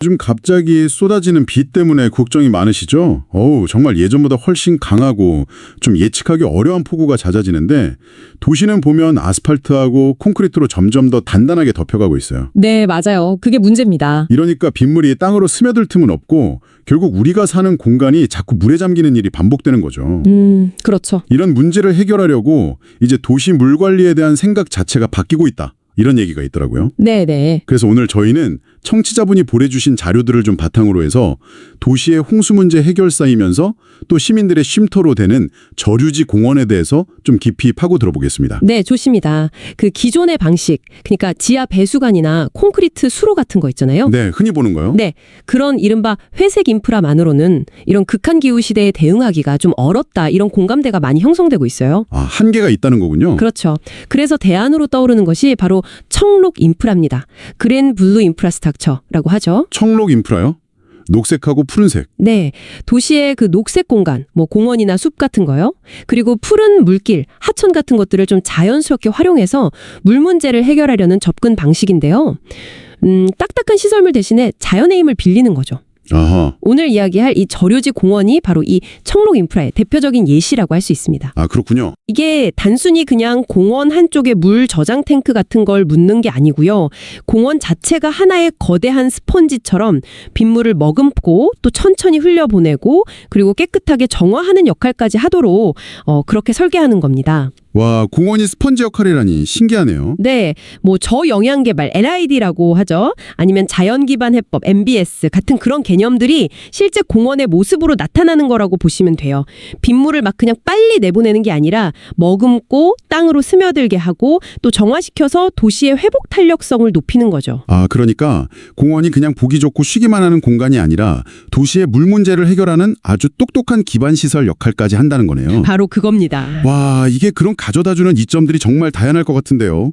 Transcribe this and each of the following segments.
요즘 갑자기 쏟아지는 비 때문에 걱정이 많으시죠? 정말 예전보다 훨씬 강하고 좀 예측하기 어려운 폭우가 잦아지는데 도시는 보면 아스팔트하고 콘크리트로 점점 더 단단하게 덮여가고 있어요. 네, 맞아요. 그게 문제입니다. 이러니까 빗물이 땅으로 스며들 틈은 없고 결국 우리가 사는 공간이 자꾸 물에 잠기는 일이 반복되는 거죠. 그렇죠. 이런 문제를 해결하려고 이제 도시 물 관리에 대한 생각 자체가 바뀌고 있다. 이런 얘기가 있더라고요. 네네. 그래서 오늘 저희는 청취자분이 보내주신 자료들을 좀 바탕으로 해서 도시의 홍수 문제 해결사이면서 또 시민들의 쉼터로 되는 저류지 공원에 대해서 좀 깊이 파고 들어보겠습니다. 네, 좋습니다. 그 기존의 방식, 그러니까 지하 배수관이나 콘크리트 수로 같은 거 있잖아요. 네, 흔히 보는 거요? 네, 그런 이른바 회색 인프라만으로는 이런 극한 기후 시대에 대응하기가 좀 어렵다, 이런 공감대가 많이 형성되고 있어요. 아, 한계가 있다는 거군요. 그렇죠. 그래서 대안으로 떠오르는 것이 바로 청록 인프라입니다. 그린 블루 인프라스트럭처라고 하죠. 청록 인프라요? 녹색하고 푸른색. 네, 도시의 그 녹색 공간, 뭐 공원이나 숲 같은 거요. 그리고 푸른 물길, 하천 같은 것들을 좀 자연스럽게 활용해서 물 문제를 해결하려는 접근 방식인데요. 딱딱한 시설물 대신에 자연의 힘을 빌리는 거죠. 아하. 오늘 이야기할 이 저류지 공원이 바로 이 청록 인프라의 대표적인 예시라고 할 수 있습니다. 아, 그렇군요. 이게 단순히 그냥 공원 한쪽에 물 저장 탱크 같은 걸 묻는 게 아니고요. 공원 자체가 하나의 거대한 스펀지처럼 빗물을 머금고 또 천천히 흘려보내고 그리고 깨끗하게 정화하는 역할까지 하도록 그렇게 설계하는 겁니다. 와, 공원이 스펀지 역할이라니 신기하네요. 네, 뭐 저영향 개발 LID라고 하죠. 아니면 자연 기반 해법 MBS 같은 그런 개념들이 실제 공원의 모습으로 나타나는 거라고 보시면 돼요. 빗물을 막 그냥 빨리 내보내는 게 아니라 머금고 땅으로 스며들게 하고 또 정화시켜서 도시의 회복 탄력성을 높이는 거죠. 아, 그러니까 공원이 그냥 보기 좋고 쉬기만 하는 공간이 아니라 도시의 물 문제를 해결하는 아주 똑똑한 기반 시설 역할까지 한다는 거네요. 바로 그겁니다. 와, 이게 그런 가져다주는 이점들이 정말 다양할 것 같은데요.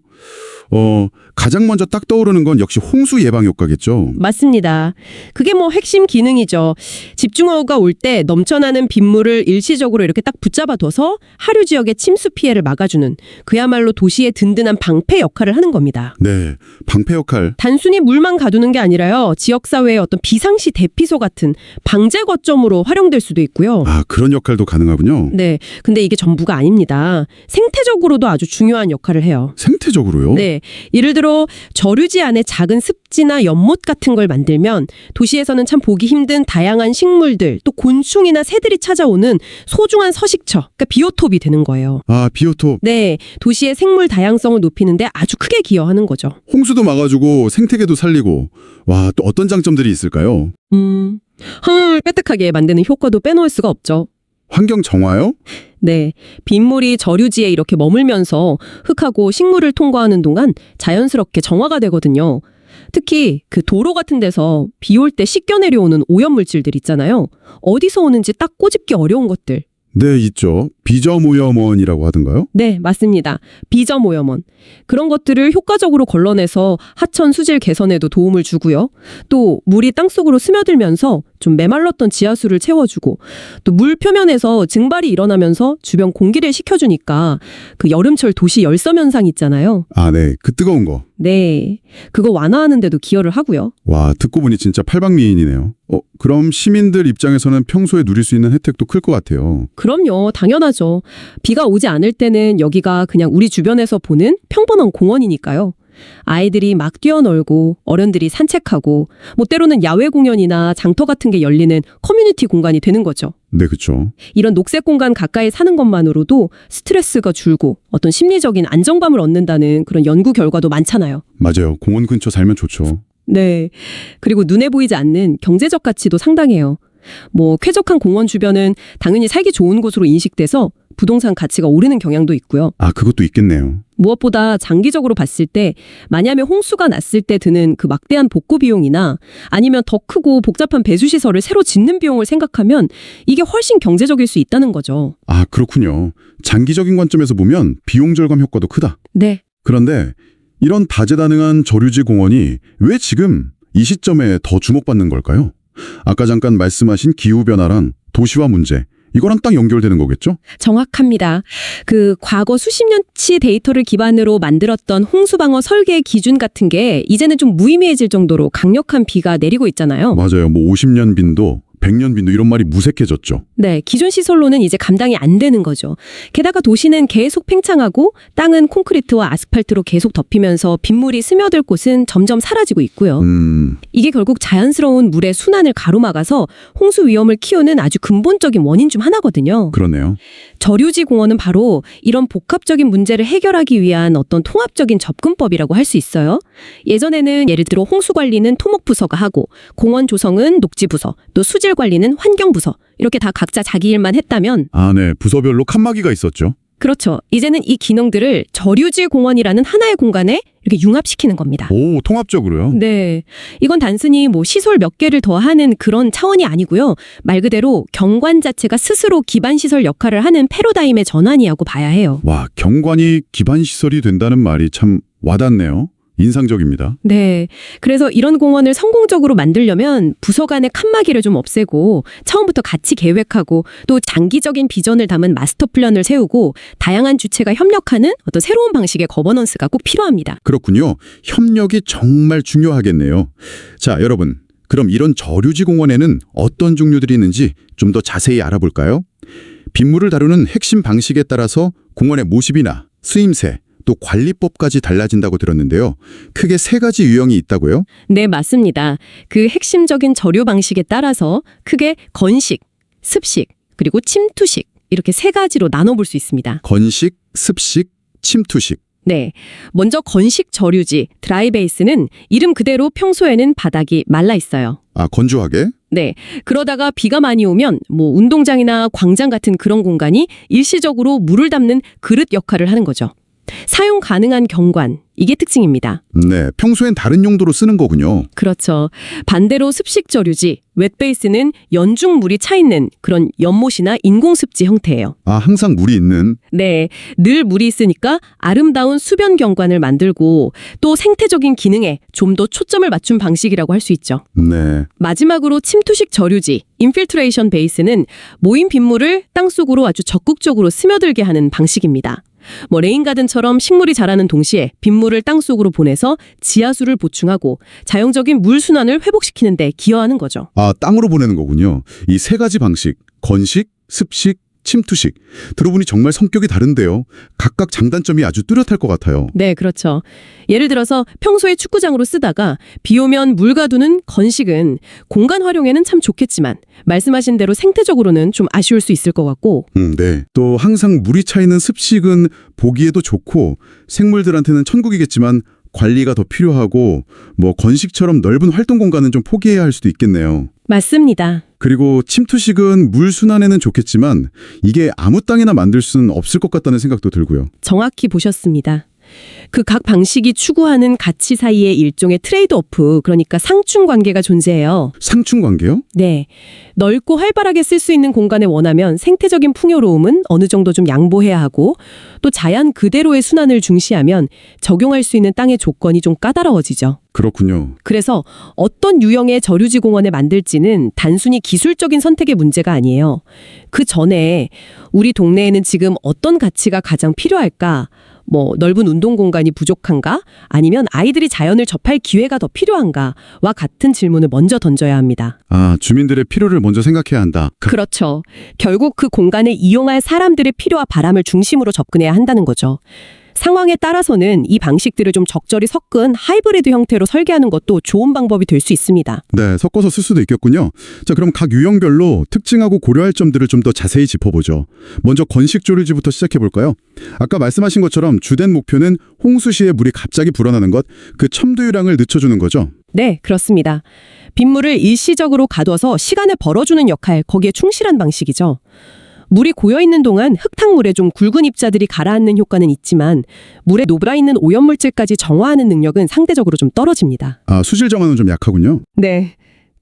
가장 먼저 딱 떠오르는 건 역시 홍수 예방 효과겠죠. 맞습니다. 그게 뭐 핵심 기능이죠. 집중호우가 올 때 넘쳐나는 빗물을 일시적으로 이렇게 딱 붙잡아둬서 하류 지역의 침수 피해를 막아주는 그야말로 도시의 든든한 방패 역할을 하는 겁니다. 네, 방패 역할. 단순히 물만 가두는 게 아니라요. 지역사회의 어떤 비상시 대피소 같은 방제 거점으로 활용될 수도 있고요. 아, 그런 역할도 가능하군요. 네, 근데 이게 전부가 아닙니다. 생태적으로도 아주 중요한 역할을 해요. 생태적으로요? 네, 예를 들어 저류지 안에 작은 습지나 연못 같은 걸 만들면 도시에서는 참 보기 힘든 다양한 식물들 또 곤충이나 새들이 찾아오는 소중한 서식처, 그러니까 비오톱이 되는 거예요. 아, 비오톱. 네, 도시의 생물 다양성을 높이는데 아주 크게 기여하는 거죠. 홍수도 막아주고 생태계도 살리고. 와, 또 어떤 장점들이 있을까요? 황을 빼뜩하게 만드는 효과도 빼놓을 수가 없죠. 환경 정화요? 네, 빗물이 저류지에 이렇게 머물면서 흙하고 식물을 통과하는 동안 자연스럽게 정화가 되거든요. 특히 그 도로 같은 데서 비 올 때 씻겨 내려오는 오염물질들 있잖아요. 어디서 오는지 딱 꼬집기 어려운 것들. 네, 있죠. 비저오염원이라고 하던가요? 네, 맞습니다. 비저오염원. 그런 것들을 효과적으로 걸러내서 하천 수질 개선에도 도움을 주고요. 또 물이 땅속으로 스며들면서 좀 메말랐던 지하수를 채워주고 또 물 표면에서 증발이 일어나면서 주변 공기를 식혀주니까 그 여름철 도시 열섬 현상 있잖아요. 아, 네. 그 뜨거운 거. 네, 그거 완화하는 데도 기여를 하고요. 와, 듣고 보니 진짜 팔방미인이네요. 그럼 시민들 입장에서는 평소에 누릴 수 있는 혜택도 클 것 같아요. 그럼요, 당연하죠. 비가 오지 않을 때는 여기가 그냥 우리 주변에서 보는 평범한 공원이니까요. 아이들이 막 뛰어놀고 어른들이 산책하고 뭐 때로는 야외 공연이나 장터 같은 게 열리는 커뮤니티 공간이 되는 거죠. 네, 그렇죠. 이런 녹색 공간 가까이 사는 것만으로도 스트레스가 줄고 어떤 심리적인 안정감을 얻는다는 그런 연구 결과도 많잖아요. 맞아요. 공원 근처 살면 좋죠. 네. 그리고 눈에 보이지 않는 경제적 가치도 상당해요. 뭐 쾌적한 공원 주변은 당연히 살기 좋은 곳으로 인식돼서 부동산 가치가 오르는 경향도 있고요. 아, 그것도 있겠네요. 무엇보다 장기적으로 봤을 때 만약에 홍수가 났을 때 드는 그 막대한 복구 비용이나 아니면 더 크고 복잡한 배수시설을 새로 짓는 비용을 생각하면 이게 훨씬 경제적일 수 있다는 거죠. 아, 그렇군요. 장기적인 관점에서 보면 비용 절감 효과도 크다. 네. 그런데 이런 다재다능한 저류지 공원이 왜 지금 이 시점에 더 주목받는 걸까요? 아까 잠깐 말씀하신 기후변화랑 도시화 문제, 이거랑 딱 연결되는 거겠죠? 정확합니다. 그 과거 수십 년치 데이터를 기반으로 만들었던 홍수방어 설계 기준 같은 게 이제는 좀 무의미해질 정도로 강력한 비가 내리고 있잖아요. 맞아요. 뭐 50년 빈도, 100년 빈도 이런 말이 무색해졌죠. 네, 기존 시설로는 이제 감당이 안 되는 거죠. 게다가 도시는 계속 팽창하고 땅은 콘크리트와 아스팔트로 계속 덮이면서 빗물이 스며들 곳은 점점 사라지고 있고요. 이게 결국 자연스러운 물의 순환을 가로막아서 홍수 위험을 키우는 아주 근본적인 원인 중 하나거든요. 그러네요. 저류지 공원은 바로 이런 복합적인 문제를 해결하기 위한 어떤 통합적인 접근법이라고 할 수 있어요. 예전에는 예를 들어 홍수 관리는 토목부서가 하고 공원 조성은 녹지부서, 또 수질 관리는 환경부서 이렇게 다 각자 자기 일만 했다면 아, 네. 부서별로 칸막이가 있었죠. 그렇죠. 이제는 이 기능들을 저류지 공원이라는 하나의 공간에 이렇게 융합시키는 겁니다. 오, 통합적으로요? 네. 이건 단순히 뭐 시설 몇 개를 더하는 그런 차원이 아니고요. 말 그대로 경관 자체가 스스로 기반시설 역할을 하는 패러다임의 전환이라고 봐야 해요. 와, 경관이 기반시설이 된다는 말이 참 와닿네요. 인상적입니다. 네. 그래서 이런 공원을 성공적으로 만들려면 부서 간의 칸막이를 좀 없애고 처음부터 같이 계획하고 또 장기적인 비전을 담은 마스터 플랜을 세우고 다양한 주체가 협력하는 어떤 새로운 방식의 거버넌스가 꼭 필요합니다. 그렇군요. 협력이 정말 중요하겠네요. 자, 여러분. 그럼 이런 저류지 공원에는 어떤 종류들이 있는지 좀 더 자세히 알아볼까요? 빗물을 다루는 핵심 방식에 따라서 공원의 모습이나 쓰임새, 또 관리법까지 달라진다고 들었는데요. 크게 3가지 유형이 있다고요? 네, 맞습니다. 그 핵심적인 저류 방식에 따라서 크게 건식, 습식, 그리고 침투식 이렇게 3가지로 나눠볼 수 있습니다. 건식, 습식, 침투식. 네, 먼저 건식 저류지, 드라이베이스는 이름 그대로 평소에는 바닥이 말라 있어요. 아, 건조하게? 네, 그러다가 비가 많이 오면 뭐 운동장이나 광장 같은 그런 공간이 일시적으로 물을 담는 그릇 역할을 하는 거죠. 사용 가능한 경관, 이게 특징입니다. 네, 평소엔 다른 용도로 쓰는 거군요. 그렇죠. 반대로 습식 저류지, 웻베이스는 연중 물이 차 있는 그런 연못이나 인공습지 형태예요. 아, 항상 물이 있는. 네, 늘 물이 있으니까 아름다운 수변 경관을 만들고 또 생태적인 기능에 좀 더 초점을 맞춘 방식이라고 할 수 있죠. 네. 마지막으로 침투식 저류지, 인필트레이션 베이스는 모인 빗물을 땅속으로 아주 적극적으로 스며들게 하는 방식입니다. 뭐 레인가든처럼 식물이 자라는 동시에 빗물을 땅속으로 보내서 지하수를 보충하고 자연적인 물 순환을 회복시키는 데 기여하는 거죠. 아, 땅으로 보내는 거군요. 이 3가지 방식, 건식, 습식, 침투식. 들어보니 정말 성격이 다른데요. 각각 장단점이 아주 뚜렷할 것 같아요. 네, 그렇죠. 예를 들어서 평소에 축구장으로 쓰다가 비 오면 물 가두는 건식은 공간 활용에는 참 좋겠지만 말씀하신 대로 생태적으로는 좀 아쉬울 수 있을 것 같고 네. 또 항상 물이 차 있는 습식은 보기에도 좋고 생물들한테는 천국이겠지만 관리가 더 필요하고 뭐 건식처럼 넓은 활동 공간은 좀 포기해야 할 수도 있겠네요. 맞습니다. 그리고 침투식은 물 순환에는 좋겠지만 이게 아무 땅이나 만들 수는 없을 것 같다는 생각도 들고요. 정확히 보셨습니다. 그 각 방식이 추구하는 가치 사이의 일종의 트레이드오프, 그러니까 상충 관계가 존재해요. 상충 관계요? 네. 넓고 활발하게 쓸 수 있는 공간을 원하면 생태적인 풍요로움은 어느 정도 좀 양보해야 하고 또 자연 그대로의 순환을 중시하면 적용할 수 있는 땅의 조건이 좀 까다로워지죠. 그렇군요. 그래서 어떤 유형의 저류지 공원을 만들지는 단순히 기술적인 선택의 문제가 아니에요. 그 전에 우리 동네에는 지금 어떤 가치가 가장 필요할까? 뭐 넓은 운동 공간이 부족한가? 아니면 아이들이 자연을 접할 기회가 더 필요한가? 와 같은 질문을 먼저 던져야 합니다. 아, 주민들의 필요를 먼저 생각해야 한다. 그렇죠. 결국 그 공간을 이용할 사람들의 필요와 바람을 중심으로 접근해야 한다는 거죠. 상황에 따라서는 이 방식들을 좀 적절히 섞은 하이브리드 형태로 설계하는 것도 좋은 방법이 될 수 있습니다. 네, 섞어서 쓸 수도 있겠군요. 자, 그럼 각 유형별로 특징하고 고려할 점들을 좀 더 자세히 짚어보죠. 먼저 건식 조류지부터 시작해볼까요? 아까 말씀하신 것처럼 주된 목표는 홍수 시에 물이 갑자기 불어나는 것, 그 첨두유량을 늦춰주는 거죠. 네, 그렇습니다. 빗물을 일시적으로 가둬서 시간을 벌어주는 역할, 거기에 충실한 방식이죠. 물이 고여있는 동안 흙탕물에 좀 굵은 입자들이 가라앉는 효과는 있지만 물에 녹아있는 오염물질까지 정화하는 능력은 상대적으로 좀 떨어집니다. 아, 수질 정화는 좀 약하군요. 네.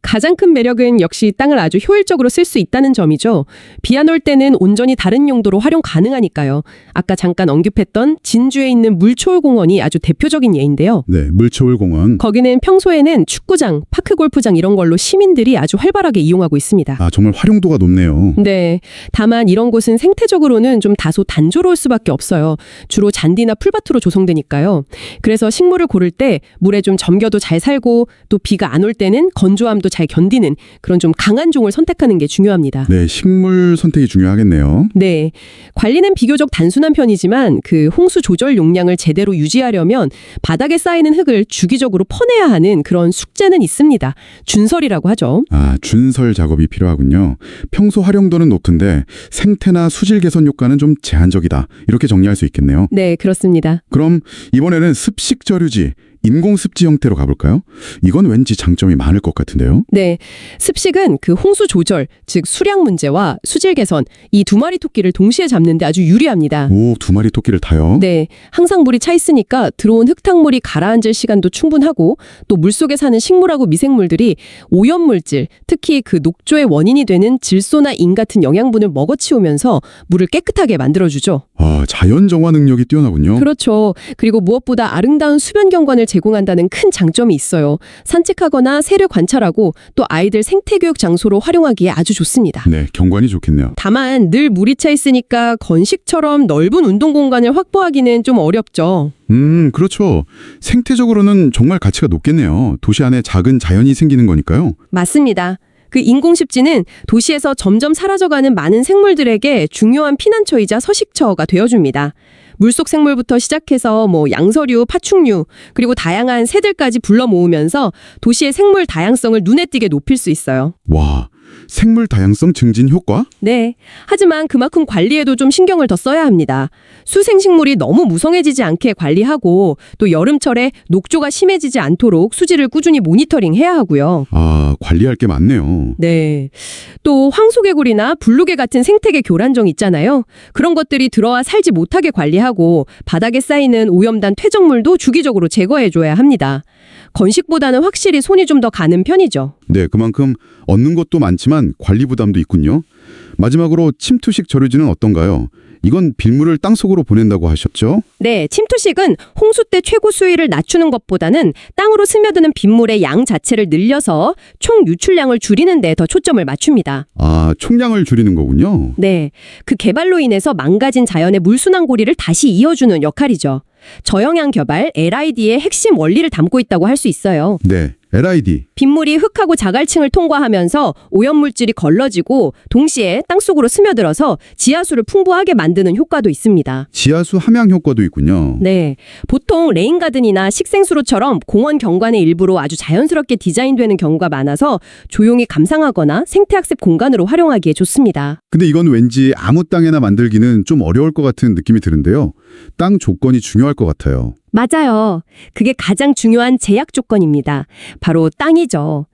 가장 큰 매력은 역시 땅을 아주 효율적으로 쓸 수 있다는 점이죠. 비 안 올 때는 온전히 다른 용도로 활용 가능하니까요. 아까 잠깐 언급했던 진주에 있는 물초울공원이 아주 대표적인 예인데요. 네, 물초울공원. 거기는 평소에는 축구장, 파크골프장 이런 걸로 시민들이 아주 활발하게 이용하고 있습니다. 아, 정말 활용도가 높네요. 네. 다만 이런 곳은 생태적으로는 좀 다소 단조로울 수밖에 없어요. 주로 잔디나 풀밭으로 조성되니까요. 그래서 식물을 고를 때 물에 좀 잠겨도 잘 살고 또 비가 안 올 때는 건조함도 잘 견디는 그런 좀 강한 종을 선택하는 게 중요합니다. 네, 식물 선택이 중요하겠네요. 네. 관리는 비교적 단순한 편이지만 그 홍수 조절 용량을 제대로 유지하려면 바닥에 쌓이는 흙을 주기적으로 퍼내야 하는 그런 숙제는 있습니다. 준설이라고 하죠. 아, 준설 작업이 필요하군요. 평소 활용도는 높은데 생태나 수질 개선 효과는 좀 제한적이다. 이렇게 정리할 수 있겠네요. 네, 그렇습니다. 그럼 이번에는 습식 저류지, 인공습지 형태로 가볼까요? 이건 왠지 장점이 많을 것 같은데요. 네. 습식은 그 홍수 조절, 즉 수량 문제와 수질 개선, 이 두 마리 토끼를 동시에 잡는데 아주 유리합니다. 오, 두 마리 토끼를 타요? 네. 항상 물이 차 있으니까 들어온 흙탕물이 가라앉을 시간도 충분하고 또 물속에 사는 식물하고 미생물들이 오염물질, 특히 그 녹조의 원인이 되는 질소나 인 같은 영양분을 먹어치우면서 물을 깨끗하게 만들어주죠. 아, 자연 정화 능력이 뛰어나군요. 그렇죠. 그리고 무엇보다 아름다운 수변 경관을 제공한다는 큰 장점이 있어요. 산책하거나 새를 관찰하고 또 아이들 생태교육 장소로 활용하기에 아주 좋습니다. 네, 경관이 좋겠네요. 다만 늘 물이 차 있으니까 건식처럼 넓은 운동 공간을 확보하기는 좀 어렵죠. 그렇죠. 생태적으로는 정말 가치가 높겠네요. 도시 안에 작은 자연이 생기는 거니까요. 맞습니다. 그 인공습지는 도시에서 점점 사라져가는 많은 생물들에게 중요한 피난처이자 서식처가 되어줍니다. 물속 생물부터 시작해서 양서류, 파충류, 그리고 다양한 새들까지 불러 모으면서 도시의 생물 다양성을 눈에 띄게 높일 수 있어요. 와, 생물 다양성 증진 효과? 네. 하지만 그만큼 관리에도 좀 신경을 더 써야 합니다. 수생식물이 너무 무성해지지 않게 관리하고 또 여름철에 녹조가 심해지지 않도록 수질을 꾸준히 모니터링해야 하고요. 아, 관리할 게 많네요. 네. 또 황소개구리나 블루개 같은 생태계 교란종 있잖아요. 그런 것들이 들어와 살지 못하게 관리하고 바닥에 쌓이는 오염단 퇴적물도 주기적으로 제거해줘야 합니다. 건식보다는 확실히 손이 좀 더 가는 편이죠. 네, 그만큼 얻는 것도 많지만 관리 부담도 있군요. 마지막으로 침투식 저류지는 어떤가요? 이건 빗물을 땅속으로 보낸다고 하셨죠? 네, 침투식은 홍수 때 최고 수위를 낮추는 것보다는 땅으로 스며드는 빗물의 양 자체를 늘려서 총 유출량을 줄이는 데 더 초점을 맞춥니다. 아, 총량을 줄이는 거군요. 네, 그 개발로 인해서 망가진 자연의 물순환 고리를 다시 이어주는 역할이죠. 저영향 개발 LID의 핵심 원리를 담고 있다고 할 수 있어요. 네, LID. 빗물이 흙하고 자갈층을 통과하면서 오염물질이 걸러지고 동시에 땅속으로 스며들어서 지하수를 풍부하게 만드는 효과도 있습니다. 지하수 함양 효과도 있군요. 네, 보통 레인가든이나 식생수로처럼 공원 경관의 일부로 아주 자연스럽게 디자인되는 경우가 많아서 조용히 감상하거나 생태학습 공간으로 활용하기에 좋습니다. 근데 이건 왠지 아무 땅에나 만들기는 좀 어려울 것 같은 느낌이 드는데요. 땅 조건이 중요할 것 같아요. 맞아요. 그게 가장 중요한 제약 조건입니다. 바로 땅이죠.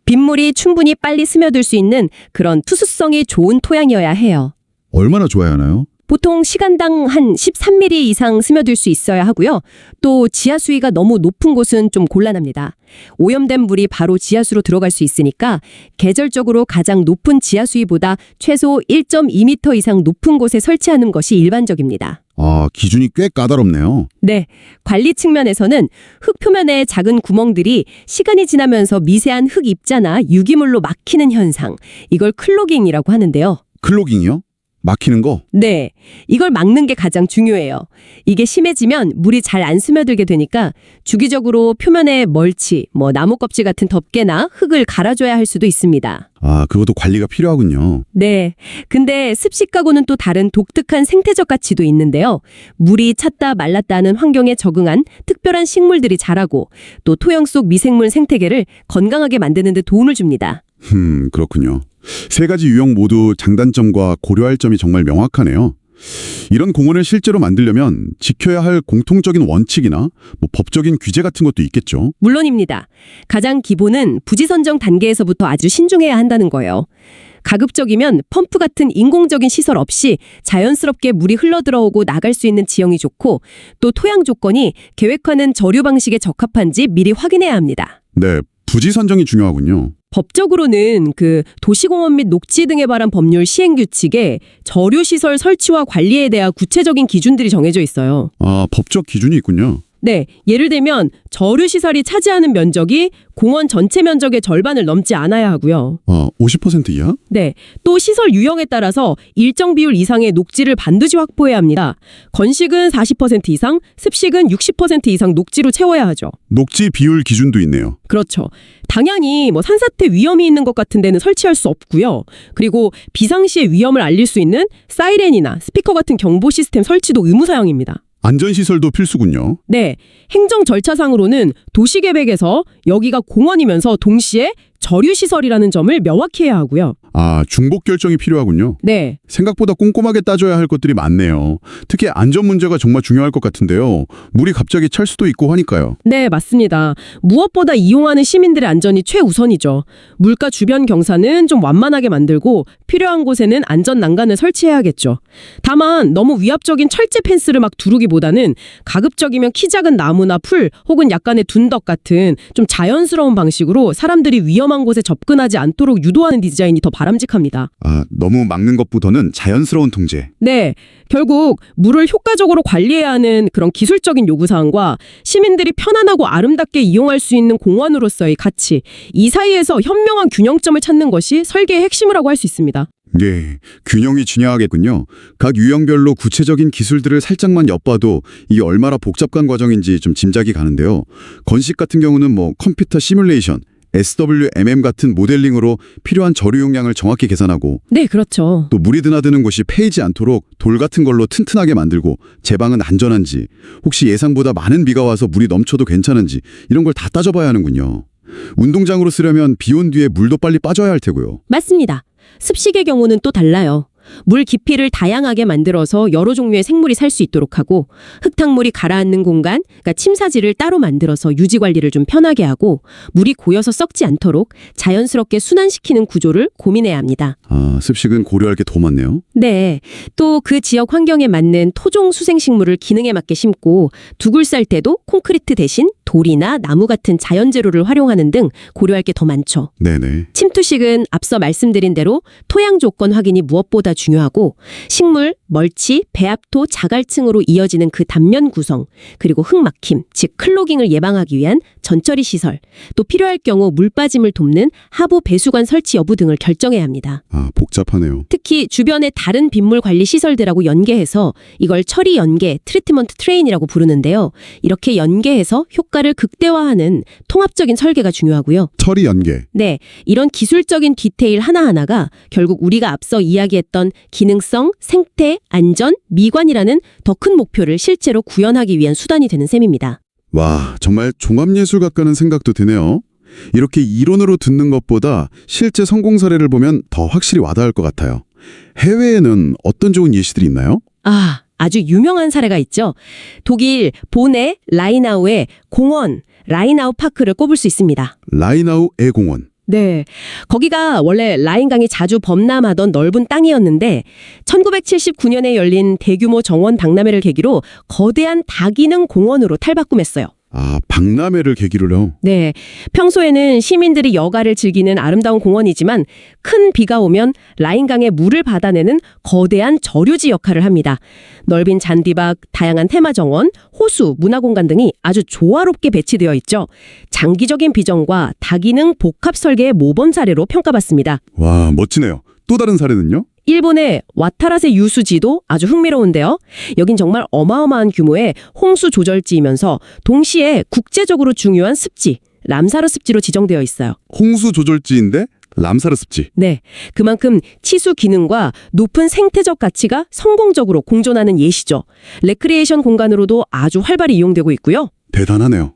빗물이 충분히 빨리 스며들 수 있는 그런 투수성이 좋은 토양이어야 해요. 얼마나 좋아야 하나요? 보통 시간당 한 13mm 이상 스며들 수 있어야 하고요. 또 지하 수위가 너무 높은 곳은 좀 곤란합니다. 오염된 물이 바로 지하수로 들어갈 수 있으니까 계절적으로 가장 높은 지하 수위보다 최소 1.2m 이상 높은 곳에 설치하는 것이 일반적입니다. 아, 기준이 꽤 까다롭네요. 네, 관리 측면에서는 흙 표면에 작은 구멍들이 시간이 지나면서 미세한 흙 입자나 유기물로 막히는 현상, 이걸 클로깅이라고 하는데요. 클로깅이요? 막히는 거? 네, 이걸 막는 게 가장 중요해요. 이게 심해지면 물이 잘 안 스며들게 되니까 주기적으로 표면에 멀치, 나무 껍질 같은 덮개나 흙을 갈아줘야 할 수도 있습니다. 아, 그것도 관리가 필요하군요. 네, 근데 습식하고는 또 다른 독특한 생태적 가치도 있는데요. 물이 찼다 말랐다 하는 환경에 적응한 특별한 식물들이 자라고 또 토양 속 미생물 생태계를 건강하게 만드는 데 도움을 줍니다. 그렇군요. 세 가지 유형 모두 장단점과 고려할 점이 정말 명확하네요. 이런 공원을 실제로 만들려면 지켜야 할 공통적인 원칙이나 법적인 규제 같은 것도 있겠죠. 물론입니다. 가장 기본은 부지 선정 단계에서부터 아주 신중해야 한다는 거예요. 가급적이면 펌프 같은 인공적인 시설 없이 자연스럽게 물이 흘러들어오고 나갈 수 있는 지형이 좋고 또 토양 조건이 계획하는 저류 방식에 적합한지 미리 확인해야 합니다. 네, 부지 선정이 중요하군요. 법적으로는 그 도시공원 및 녹지 등에 관한 법률 시행 규칙에 저류시설 설치와 관리에 대한 구체적인 기준들이 정해져 있어요. 아, 법적 기준이 있군요. 네, 예를 들면 저류시설이 차지하는 면적이 공원 전체 면적의 절반을 넘지 않아야 하고요. 50% 이하? 네, 또 시설 유형에 따라서 일정 비율 이상의 녹지를 반드시 확보해야 합니다. 건식은 40% 이상, 습식은 60% 이상 녹지로 채워야 하죠. 녹지 비율 기준도 있네요. 그렇죠. 당연히 뭐 산사태 위험이 있는 것 같은 데는 설치할 수 없고요. 그리고 비상시에 위험을 알릴 수 있는 사이렌이나 스피커 같은 경보 시스템 설치도 의무사항입니다. 안전시설도 필수군요. 네, 행정 절차상으로는 도시계획에서 여기가 공원이면서 동시에 저류시설이라는 점을 명확히 해야 하고요. 아, 중복 결정이 필요하군요. 네, 생각보다 꼼꼼하게 따져야 할 것들이 많네요. 특히 안전 문제가 정말 중요할 것 같은데요. 물이 갑자기 찰 수도 있고 하니까요. 네, 맞습니다. 무엇보다 이용하는 시민들의 안전이 최우선이죠. 물가 주변 경사는 좀 완만하게 만들고 필요한 곳에는 안전 난간을 설치해야겠죠. 다만 너무 위압적인 철제 펜스를 막 두르기보다는 가급적이면 키 작은 나무나 풀 혹은 약간의 둔덕 같은 좀 자연스러운 방식으로 사람들이 위험한 곳에 접근하지 않도록 유도하는 디자인이 더 바람직합니다. 아, 너무 막는 것보다는 자연스러운 통제. 네, 결국 물을 효과적으로 관리해야 하는 그런 기술적인 요구사항과 시민들이 편안하고 아름답게 이용할 수 있는 공원으로서의 가치, 이 사이에서 현명한 균형점을 찾는 것이 설계의 핵심이라고 할 수 있습니다. 네, 균형이 중요하겠군요. 각 유형별로 구체적인 기술들을 살짝만 엿봐도 이게 얼마나 복잡한 과정인지 좀 짐작이 가는데요. 건식 같은 경우는 뭐 컴퓨터 시뮬레이션, SWMM 같은 모델링으로 필요한 저류 용량을 정확히 계산하고 네, 그렇죠. 또 물이 드나드는 곳이 패이지 않도록 돌 같은 걸로 튼튼하게 만들고 제방은 안전한지 혹시 예상보다 많은 비가 와서 물이 넘쳐도 괜찮은지 이런 걸 다 따져봐야 하는군요. 운동장으로 쓰려면 비 온 뒤에 물도 빨리 빠져야 할 테고요. 맞습니다. 습식의 경우는 또 달라요. 물 깊이를 다양하게 만들어서 여러 종류의 생물이 살 수 있도록 하고 흙탕물이 가라앉는 공간, 그러니까 침사지를 따로 만들어서 유지 관리를 좀 편하게 하고 물이 고여서 썩지 않도록 자연스럽게 순환시키는 구조를 고민해야 합니다. 아, 습식은 고려할 게 더 많네요. 네, 또 그 지역 환경에 맞는 토종 수생식물을 기능에 맞게 심고 두굴 쌀 때도 콘크리트 대신 돌이나 나무 같은 자연 재료를 활용하는 등 고려할 게 더 많죠. 네네. 침투식은 앞서 말씀드린 대로 토양 조건 확인이 무엇보다 중요하고 식물, 멀치, 배합토, 자갈층으로 이어지는 그 단면 구성, 그리고 흙막힘, 즉 클로깅을 예방하기 위한 전처리 시설, 또 필요할 경우 물 빠짐을 돕는 하부 배수관 설치 여부 등을 결정해야 합니다. 아, 복잡하네요. 특히 주변의 다른 빗물 관리 시설들하고 연계해서 이걸 처리 연계, 트리트먼트 트레인이라고 부르는데요. 이렇게 연계해서 효과를 극대화하는 통합적인 설계가 중요하고요. 처리 연계. 네, 이런 기술적인 디테일 하나하나가 결국 우리가 앞서 이야기했던 기능성, 생태, 안전, 미관이라는 더 큰 목표를 실제로 구현하기 위한 수단이 되는 셈입니다. 와, 정말 종합예술 같다는 생각도 드네요. 이렇게 이론으로 듣는 것보다 실제 성공 사례를 보면 더 확실히 와닿을 것 같아요. 해외에는 어떤 좋은 예시들이 있나요? 아주 유명한 사례가 있죠. 독일 보네 라이나우의 공원, 라이나우 파크를 꼽을 수 있습니다. 라이나우 애공원. 네, 거기가 원래 라인강이 자주 범람하던 넓은 땅이었는데 1979년에 열린 대규모 정원 박람회를 계기로 거대한 다기능 공원으로 탈바꿈했어요. 아, 박람회를 계기로요. 네, 평소에는 시민들이 여가를 즐기는 아름다운 공원이지만 큰 비가 오면 라인강에 물을 받아내는 거대한 저류지 역할을 합니다. 넓은 잔디밭, 다양한 테마 정원, 호수, 문화공간 등이 아주 조화롭게 배치되어 있죠. 장기적인 비전과 다기능 복합 설계의 모범 사례로 평가받습니다. 와, 멋지네요. 또 다른 사례는요? 일본의 와타라세 유수지도 아주 흥미로운데요. 여긴 정말 어마어마한 규모의 홍수 조절지이면서 동시에 국제적으로 중요한 습지, 람사르 습지로 지정되어 있어요. 홍수 조절지인데 람사르 습지. 네, 그만큼 치수 기능과 높은 생태적 가치가 성공적으로 공존하는 예시죠. 레크리에이션 공간으로도 아주 활발히 이용되고 있고요. 대단하네요.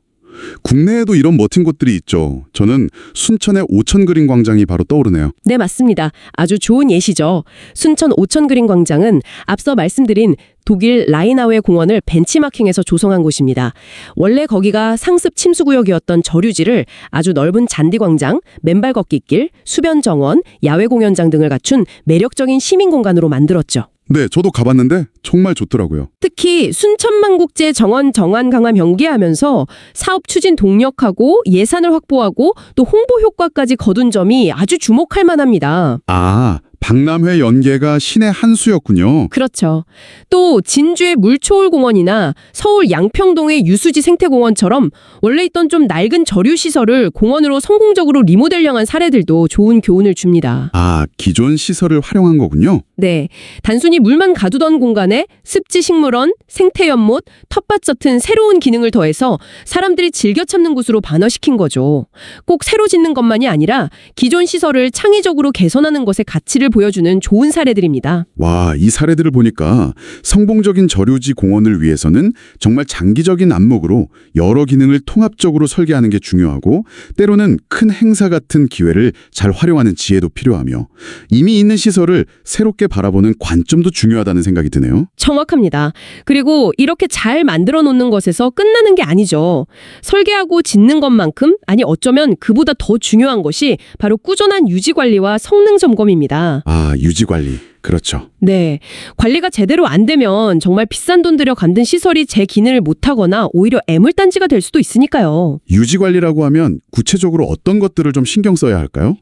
국내에도 이런 멋진 곳들이 있죠. 저는 순천의 오천그린 광장이 바로 떠오르네요. 네, 맞습니다. 아주 좋은 예시죠. 순천 오천그린 광장은 앞서 말씀드린 독일 라이나우의 공원을 벤치마킹해서 조성한 곳입니다. 원래 거기가 상습 침수구역이었던 저류지를 아주 넓은 잔디광장, 맨발 걷기길, 수변정원, 야외공연장 등을 갖춘 매력적인 시민공간으로 만들었죠. 네, 저도 가봤는데 정말 좋더라고요. 특히 순천만국제 정원 정안 강화 명기하면서 사업 추진 동력하고 예산을 확보하고 또 홍보 효과까지 거둔 점이 아주 주목할 만합니다. 아, 박람회 연계가 신의 한 수였군요. 그렇죠. 또 진주의 물초월공원이나 서울 양평동의 유수지 생태공원처럼 원래 있던 좀 낡은 저류시설을 공원으로 성공적으로 리모델링한 사례들도 좋은 교훈을 줍니다. 아, 기존 시설을 활용한 거군요. 네, 단순히 물만 가두던 공간에 습지식물원, 생태연못, 텃밭 같은 새로운 기능을 더해서 사람들이 즐겨 찾는 곳으로 반화시킨 거죠. 꼭 새로 짓는 것만이 아니라 기존 시설을 창의적으로 개선하는 것의 가치를 보여주는 좋은 사례들입니다. 와, 이 사례들을 보니까 성공적인 저류지 공원을 위해서는 정말 장기적인 안목으로 여러 기능을 통합적으로 설계하는 게 중요하고 때로는 큰 행사 같은 기회를 잘 활용하는 지혜도 필요하며 이미 있는 시설을 새롭게 바라보는 관점도 중요하다는 생각이 드네요. 정확합니다. 그리고 이렇게 잘 만들어 놓는 것에서 끝나는 게 아니죠. 설계하고 짓는 것만큼, 아니 어쩌면 그보다 더 중요한 것이 바로 꾸준한 유지 관리와 성능 점검입니다. 아, 유지 관리. 그렇죠. 네. 관리가 제대로 안 되면 정말 비싼 돈 들여 만든 시설이 제 기능을 못하거나 오히려 애물단지가 될 수도 있으니까요. 유지 관리라고 하면 구체적으로 어떤 것들을 좀 신경 써야 할까요?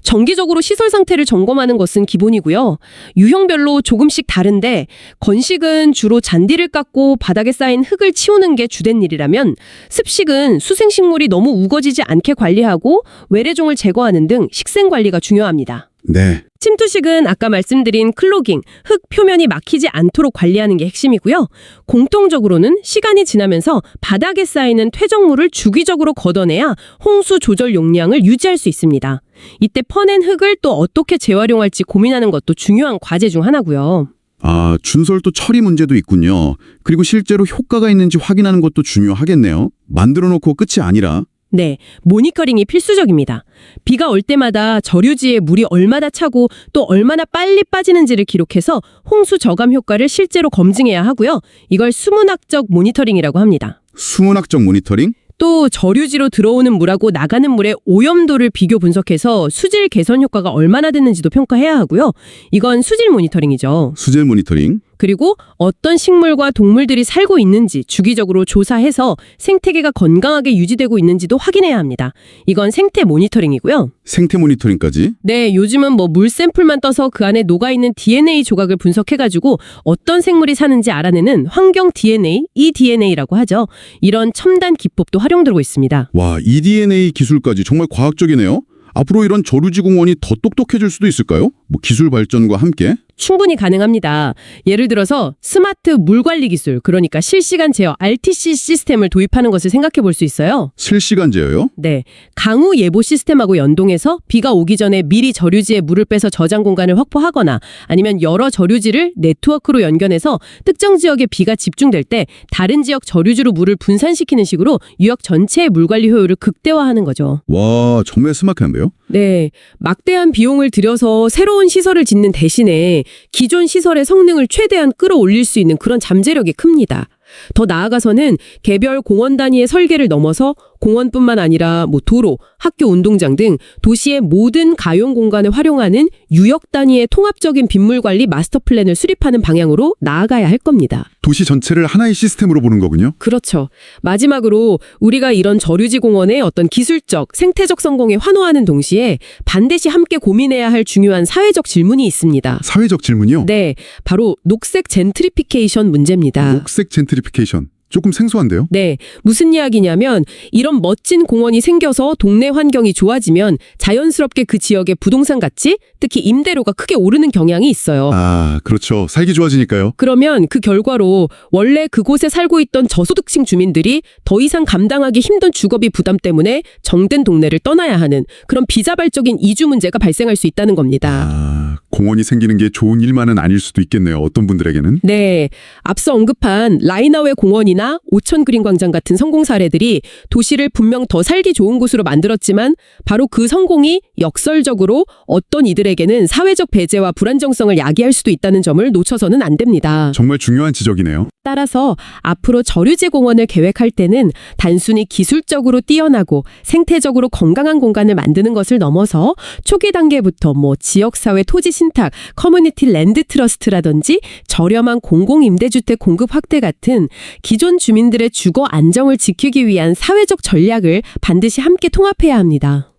정기적으로 시설 상태를 점검하는 것은 기본이고요. 유형별로 조금씩 다른데 건식은 주로 잔디를 깎고 바닥에 쌓인 흙을 치우는 게 주된 일이라면 습식은 수생식물이 너무 우거지지 않게 관리하고 외래종을 제거하는 등 식생 관리가 중요합니다. 네. 침투식은 아까 말씀드린 클로깅, 흙 표면이 막히지 않도록 관리하는 게 핵심이고요. 공통적으로는 시간이 지나면서 바닥에 쌓이는 퇴적물을 주기적으로 걷어내야 홍수 조절 용량을 유지할 수 있습니다. 이때 퍼낸 흙을 또 어떻게 재활용할지 고민하는 것도 중요한 과제 중 하나고요. 아, 준설도 처리 문제도 있군요. 그리고 실제로 효과가 있는지 확인하는 것도 중요하겠네요. 만들어 놓고 끝이 아니라. 네, 모니터링이 필수적입니다. 비가 올 때마다 저류지에 물이 얼마나 차고 또 얼마나 빨리 빠지는지를 기록해서 홍수 저감 효과를 실제로 검증해야 하고요. 이걸 수문학적 모니터링이라고 합니다. 수문학적 모니터링? 또 저류지로 들어오는 물하고 나가는 물의 오염도를 비교 분석해서 수질 개선 효과가 얼마나 됐는지도 평가해야 하고요. 이건 수질 모니터링이죠. 수질 모니터링? 그리고 어떤 식물과 동물들이 살고 있는지 주기적으로 조사해서 생태계가 건강하게 유지되고 있는지도 확인해야 합니다. 이건 생태 모니터링이고요. 생태 모니터링까지? 네, 요즘은 물 샘플만 떠서 그 안에 녹아있는 DNA 조각을 분석해가지고 어떤 생물이 사는지 알아내는 환경 DNA, eDNA라고 하죠. 이런 첨단 기법도 활용되고 있습니다. 와, eDNA 기술까지 정말 과학적이네요. 앞으로 이런 저류지 공원이 더 똑똑해질 수도 있을까요? 기술 발전과 함께? 충분히 가능합니다. 예를 들어서 스마트 물관리 기술, 그러니까 실시간 제어 RTC 시스템을 도입하는 것을 생각해 볼 수 있어요. 실시간 제어요? 네, 강우 예보 시스템하고 연동해서 비가 오기 전에 미리 저류지에 물을 빼서 저장 공간을 확보하거나 아니면 여러 저류지를 네트워크로 연결해서 특정 지역에 비가 집중될 때 다른 지역 저류지로 물을 분산시키는 식으로 유역 전체의 물관리 효율을 극대화하는 거죠. 와, 정말 스마트한데요? 네, 막대한 비용을 들여서 새로운 시설을 짓는 대신에 기존 시설의 성능을 최대한 끌어올릴 수 있는 그런 잠재력이 큽니다. 더 나아가서는 개별 공원 단위의 설계를 넘어서 공원뿐만 아니라 도로, 학교 운동장 등 도시의 모든 가용 공간을 활용하는 유역 단위의 통합적인 빗물 관리 마스터 플랜을 수립하는 방향으로 나아가야 할 겁니다. 도시 전체를 하나의 시스템으로 보는 거군요. 그렇죠. 마지막으로 우리가 이런 저류지 공원의 어떤 기술적, 생태적 성공에 환호하는 동시에 반드시 함께 고민해야 할 중요한 사회적 질문이 있습니다. 사회적 질문이요? 네, 바로 녹색 젠트리피케이션 문제입니다. 녹색 젠트리피케이션. 조금 생소한데요? 네, 무슨 이야기냐면 이런 멋진 공원이 생겨서 동네 환경이 좋아지면 자연스럽게 그 지역의 부동산 가치, 특히 임대료가 크게 오르는 경향이 있어요. 아, 그렇죠. 살기 좋아지니까요. 그러면 그 결과로 원래 그곳에 살고 있던 저소득층 주민들이 더 이상 감당하기 힘든 주거비 부담 때문에 정든 동네를 떠나야 하는 그런 비자발적인 이주 문제가 발생할 수 있다는 겁니다. 아, 공원이 생기는 게 좋은 일만은 아닐 수도 있겠네요. 어떤 분들에게는. 네, 앞서 언급한 라이나웨 공원이나 오천 그린 광장 같은 성공 사례들이 도시를 분명 더 살기 좋은 곳으로 만들었지만 바로 그 성공이 역설적으로 어떤 이들에게는 사회적 배제와 불안정성을 야기할 수도 있다는 점을 놓쳐서는 안 됩니다. 정말 중요한 지적이네요. 따라서 앞으로 저류지 공원을 계획할 때는 단순히 기술적으로 뛰어나고 생태적으로 건강한 공간을 만드는 것을 넘어서 초기 단계부터 지역사회 토지 신탁, 커뮤니티 랜드 트러스트라든지 저렴한 공공임대주택 공급 확대 같은 기존 주민들의 주거 안정을 지키기 위한 사회적 전략을 반드시 함께 통합해야 합니다.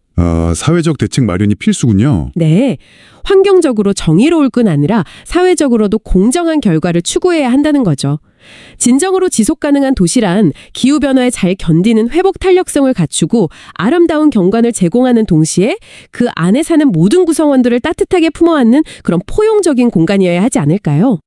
사회적 대책 마련이 필수군요. 네. 환경적으로 정의로울 뿐 아니라 사회적으로도 공정한 결과를 추구해야 한다는 거죠. 진정으로 지속 가능한 도시란 기후변화에 잘 견디는 회복 탄력성을 갖추고 아름다운 경관을 제공하는 동시에 그 안에 사는 모든 구성원들을 따뜻하게 품어안는 그런 포용적인 공간이어야 하지 않을까요?